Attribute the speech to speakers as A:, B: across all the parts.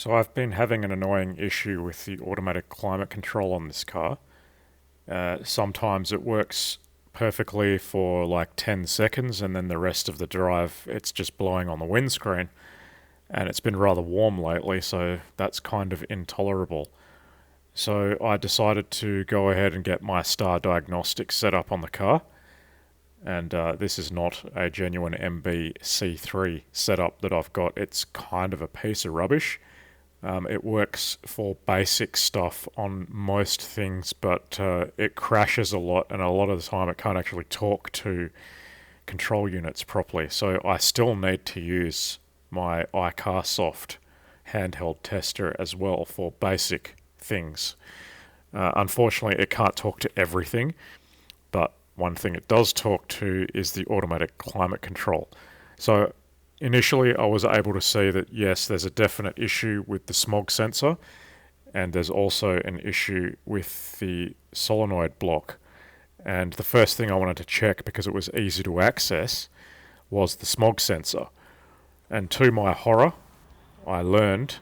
A: So I've been having an annoying issue with the automatic climate control on this car. Sometimes it works perfectly for like 10 seconds, and then the rest of the drive it's just blowing on the windscreen. And it's been rather warm lately, so that's kind of intolerable. So I decided to go ahead and get my Star Diagnostic set up on the car. And this is not a genuine MBC3 setup that I've got. It's kind of a piece of rubbish. It works for basic stuff on most things, but it crashes a lot, and a lot of the time it can't actually talk to control units properly. So I still need to use my iCarSoft handheld tester as well for basic things. Unfortunately, it can't talk to everything, but one thing it does talk to is the automatic climate control. So initially, I was able to see that yes, there's a definite issue with the smog sensor, and there's also an issue with the solenoid block. And the first thing I wanted to check, because it was easy to access, was the smog sensor. And to my horror, I learned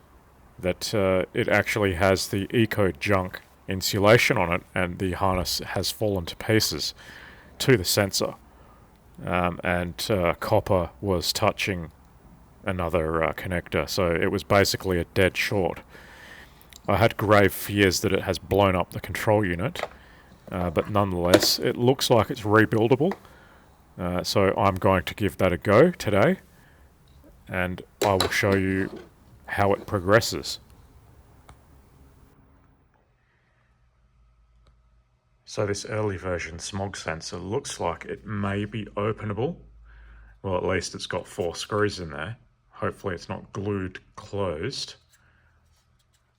A: that it actually has the eco junk insulation on it, and the harness has fallen to pieces to the sensor. And copper was touching another connector, so it was basically a dead short. I had grave fears that it has blown up the control unit, but nonetheless, it looks like it's rebuildable. So I'm going to give that a go today, and I will show you how it progresses. So this early version smog sensor looks like it may be openable. Well, at least it's got 4 screws in there. Hopefully it's not glued closed,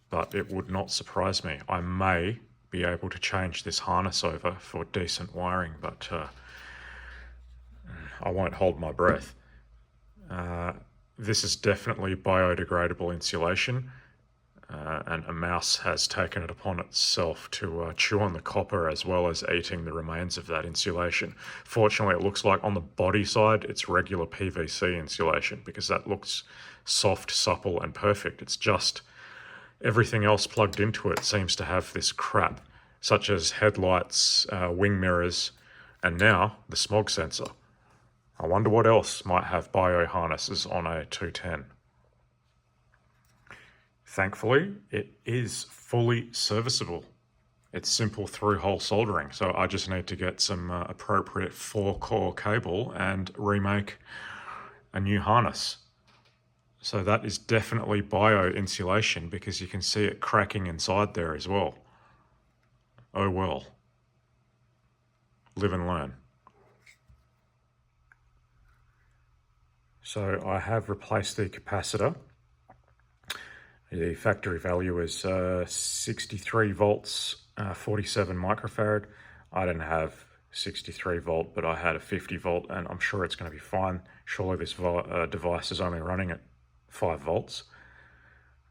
A: but it would not surprise me. I may be able to change this harness over for decent wiring, but I won't hold my breath. This is definitely biodegradable insulation, and a mouse has taken it upon itself to chew on the copper as well as eating the remains of that insulation. Fortunately, it looks like on the body side it's regular PVC insulation, because that looks soft, supple and perfect. It's just everything else plugged into it seems to have this crap, such as headlights, wing mirrors, and now the smog sensor. I wonder what else might have bio harnesses on a 210. Thankfully, it is fully serviceable. It's simple through-hole soldering, so I just need to get some appropriate 4-core cable and remake a new harness. So that is definitely bio insulation, because you can see it cracking inside there as well. Oh well. Live and learn. So I have replaced the capacitor. The factory value is 63 volts, 47 microfarad. I didn't have 63 volt, but I had a 50 volt, and I'm sure it's going to be fine. Surely this device is only running at 5 volts,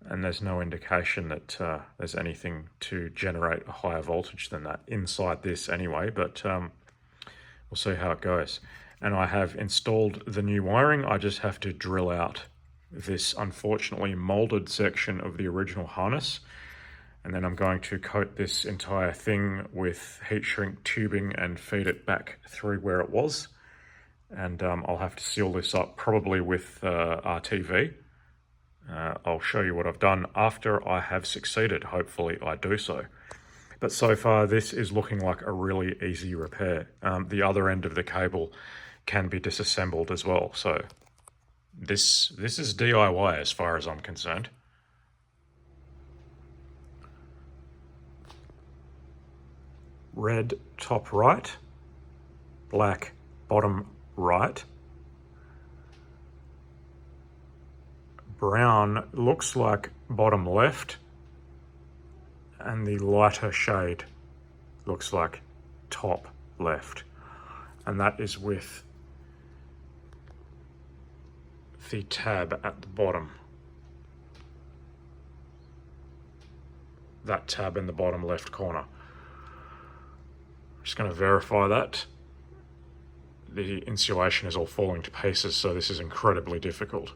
A: and there's no indication that there's anything to generate a higher voltage than that inside this anyway, but we'll see how it goes. And I have installed the new wiring. I just have to drill out this unfortunately molded section of the original harness, and then I'm going to coat this entire thing with heat shrink tubing and feed it back through where it was. And I'll have to seal this up probably with RTV. I'll show you what I've done after I have succeeded. Hopefully I do so. But so far this is looking like a really easy repair. The other end of the cable can be disassembled as well, so this is DIY as far as I'm concerned. Red top right, black bottom right, brown looks like bottom left, and the lighter shade looks like top left, and that is with the tab at the bottom. That tab in the bottom left corner. I'm just going to verify that. The insulation is all falling to pieces, so this is incredibly difficult.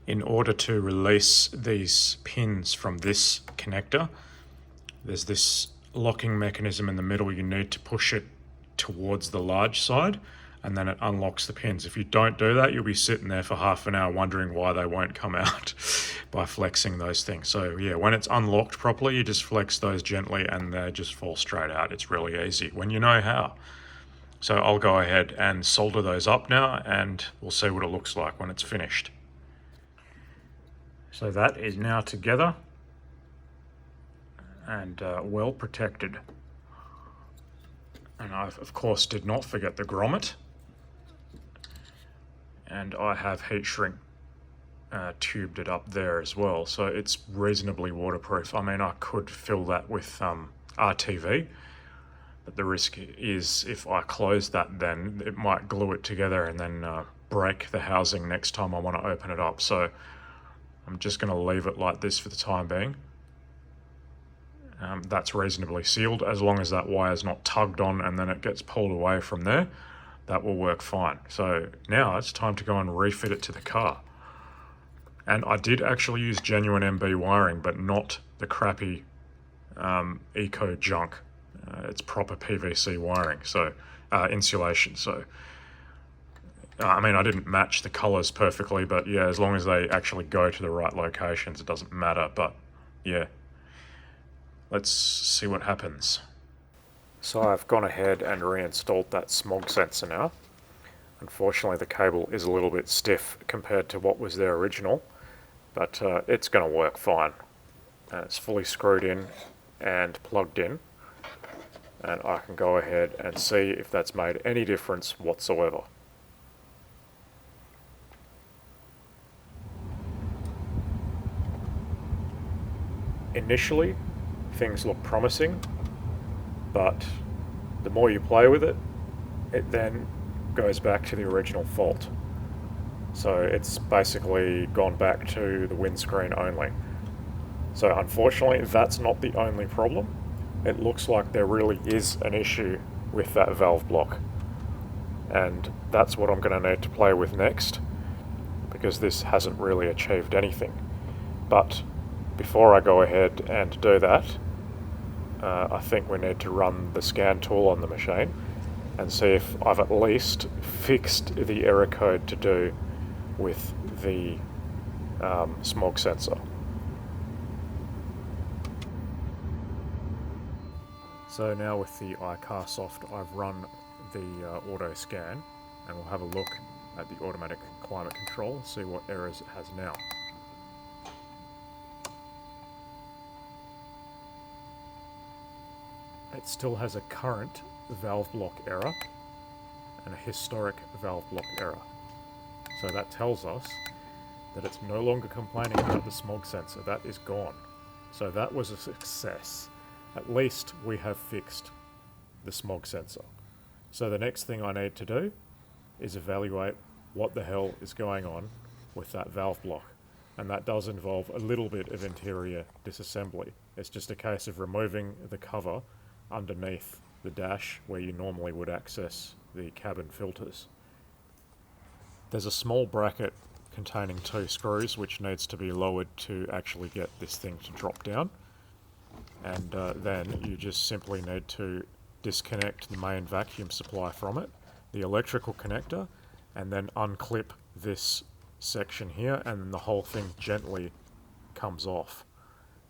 A: In order to release these pins from this connector, there's this locking mechanism in the middle. You need to push it towards the large side, and then it unlocks the pins. If you don't do that, you'll be sitting there for half an hour wondering why they won't come out by flexing those things. So yeah, when it's unlocked properly, you just flex those gently and they just fall straight out. It's really easy when you know how. So I'll go ahead and solder those up now, and we'll see what it looks like when it's finished. So that is now together and well protected. And I, of course, did not forget the grommet. And I have heat shrink tubed it up there as well, so it's reasonably waterproof. I mean, I could fill that with RTV, but the risk is if I close that, then it might glue it together and then break the housing next time I want to open it up. So I'm just going to leave it like this for the time being. That's reasonably sealed. As long as that wire is not tugged on and then it gets pulled away from there, that will work fine. So now it's time to go and refit it to the car. And I did actually use genuine MB wiring, but not the crappy eco junk. It's proper PVC wiring, so insulation. So I mean, I didn't match the colors perfectly, but yeah, as long as they actually go to the right locations, it doesn't matter. But yeah, let's see what happens. So I've gone ahead and reinstalled that smog sensor now. Unfortunately, the cable is a little bit stiff compared to what was there original, but it's going to work fine. It's fully screwed in and plugged in, and I can go ahead and see if that's made any difference whatsoever. Initially, things look promising, but the more you play with it, it then goes back to the original fault. So it's basically gone back to the windscreen only. So unfortunately, that's not the only problem. It looks like there really is an issue with that valve block. And that's what I'm going to need to play with next, because this hasn't really achieved anything. But before I go ahead and do that, I think we need to run the scan tool on the machine and see if I've at least fixed the error code to do with the smog sensor. So now with the iCarSoft, I've run the auto scan, and we'll have a look at the automatic climate control, see what errors it has now. It still has a current valve block error and a historic valve block error. So that tells us that it's no longer complaining about the smog sensor. That is gone. So that was a success. At least we have fixed the smog sensor. So the next thing I need to do is evaluate what the hell is going on with that valve block. And that does involve a little bit of interior disassembly. It's just a case of removing the cover underneath the dash where you normally would access the cabin filters. There's a small bracket containing 2 screws which needs to be lowered to actually get this thing to drop down, and then you just simply need to disconnect the main vacuum supply from it, the electrical connector, and then unclip this section here, and the whole thing gently comes off.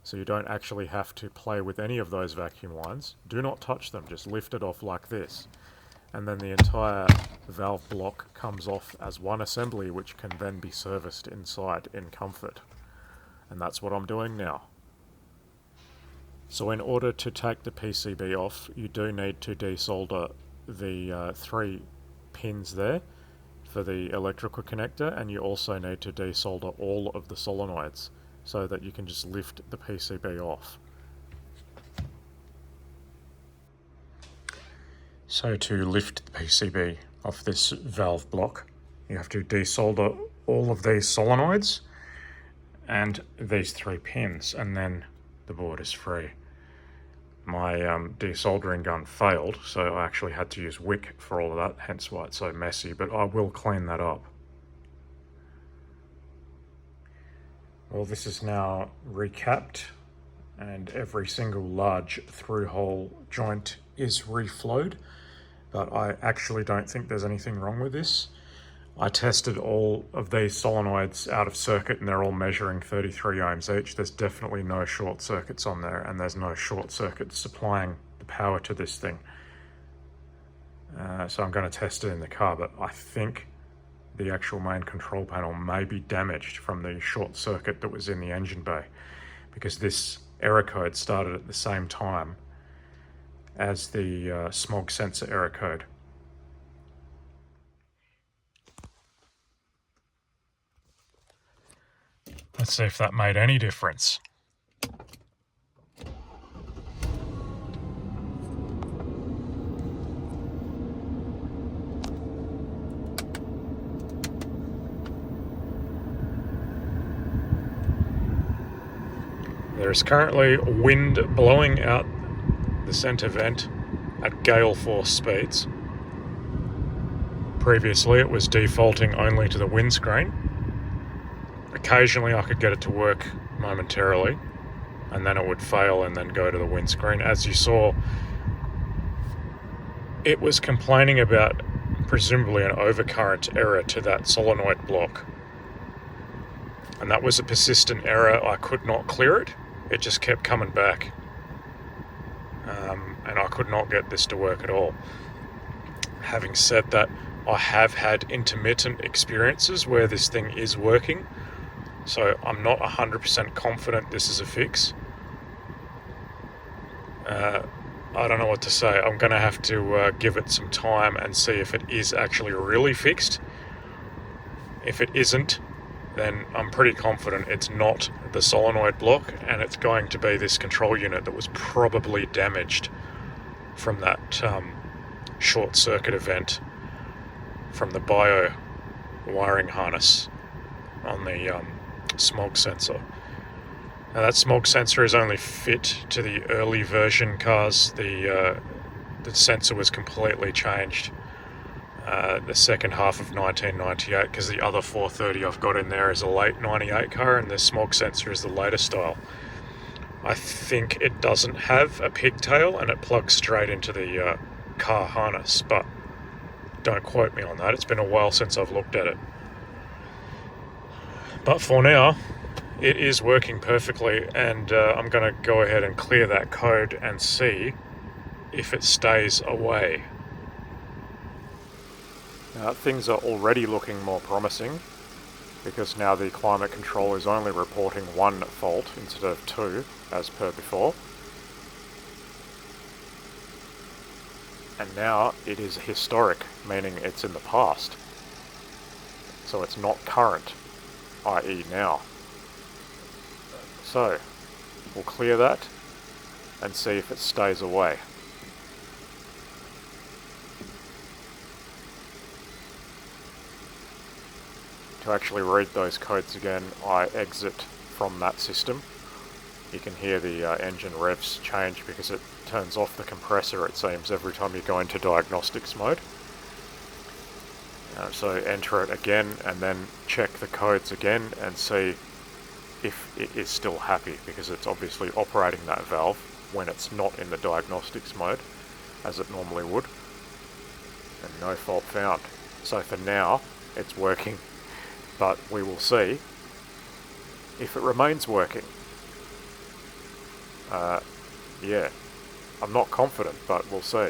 A: So you don't actually have to play with any of those vacuum lines. Do not touch them, just lift it off like this. And then the entire valve block comes off as one assembly, which can then be serviced inside in comfort. And that's what I'm doing now. So in order to take the PCB off, you do need to desolder the 3 pins there for the electrical connector, and you also need to desolder all of the solenoids, so that you can just lift the PCB off. So to lift the PCB off this valve block, you have to desolder all of these solenoids and these 3 pins, and then the board is free. My desoldering gun failed, so I actually had to use wick for all of that, hence why it's so messy, but I will clean that up. Well, this is now recapped, and every single large through-hole joint is reflowed, but I actually don't think there's anything wrong with this. I tested all of these solenoids out of circuit and they're all measuring 33 ohms each. There's definitely no short circuits on there, and there's no short circuits supplying the power to this thing. So I'm going to test it in the car, but I think the actual main control panel may be damaged from the short circuit that was in the engine bay, because this error code started at the same time as the smog sensor error code. Let's see if that made any difference. There is currently wind blowing out the center vent at gale force speeds. Previously it was defaulting only to the windscreen. Occasionally I could get it to work momentarily, and then it would fail and then go to the windscreen. As you saw, it was complaining about presumably an overcurrent error to that solenoid block. And that was a persistent error. I could not clear it. It just kept coming back. And I could not get this to work at all. Having said that, I have had intermittent experiences where this thing is working, so I'm not 100% confident this is a fix. I don't know what to say. I'm going to have to give it some time and see if it is actually really fixed. If it isn't, then I'm pretty confident it's not the solenoid block, and it's going to be this control unit that was probably damaged from that short circuit event from the bio wiring harness on the smog sensor. Now that smog sensor is only fit to the early version cars. The sensor was completely changed the second half of 1998, because the other 430 I've got in there is a late 98 car, and the smog sensor is the later style. I think it doesn't have a pigtail and it plugs straight into the car harness, but don't quote me on that. It's been a while since I've looked at it. But for now, it is working perfectly, and I'm going to go ahead and clear that code and see if it stays away. Now, things are already looking more promising, because now the climate control is only reporting one fault instead of two, as per before. And now it is historic, meaning it's in the past. So it's not current, i.e. now. So, we'll clear that and see if it stays away. To actually read those codes again, I exit from that system. You can hear the engine revs change because it turns off the compressor, it seems, every time you go into diagnostics mode. So enter it again and then check the codes again and see if it is still happy, because it's obviously operating that valve when it's not in the diagnostics mode, as it normally would. And no fault found. So for now, it's working, but we will see if it remains working. Yeah, I'm not confident, but we'll see.